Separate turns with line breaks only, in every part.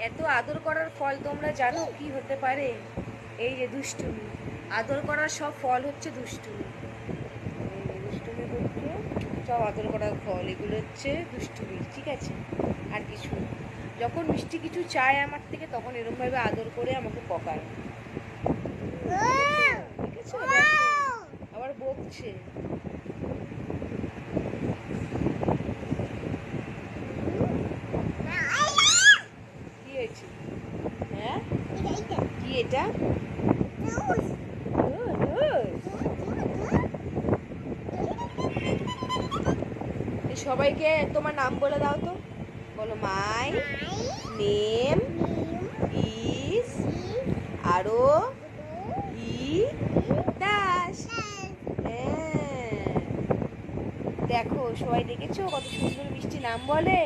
এত আদর করার ফল তোমরা জানো কি হতে পারে? এই যে দুষ্টুমি। আদর করার সব ফল হচ্ছে দুষ্টুমি। এই যে দুষ্টুমি করছো, সব আদর করার ফল এগুলো হচ্ছে দুষ্টুমি, ঠিক আছে? আর কিছু না। যখন মিষ্টি কিছু চায় আমার থেকে তখন এরকমভাবে আদর করে আমাকে পকায়, দেখেছো? দেখো আবার বকছে। কি হয়েছে? হ্যাঁ, কি এটা? সবাইকে তোমার নাম বলে দাও তো, বলো। মাই নেম ইজ আরো ই দাস। হ্যাঁ, দেখো সবাই দেখেছো কত সুন্দর মিষ্টি নাম বলে।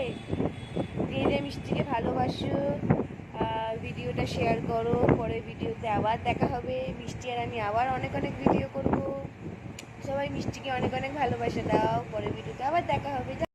যে যে মিষ্টিকে ভালোবাসো, ভিডিওটা শেয়ার করো। পরের ভিডিওতে আবার দেখা হবে। মিষ্টি আর আমি আবার অনেক অনেক ভিডিও করব। সবাই মিষ্টিকে অনেক অনেক ভালোবাসা দাও। পরের ভিডিওতে আবার দেখা হবে।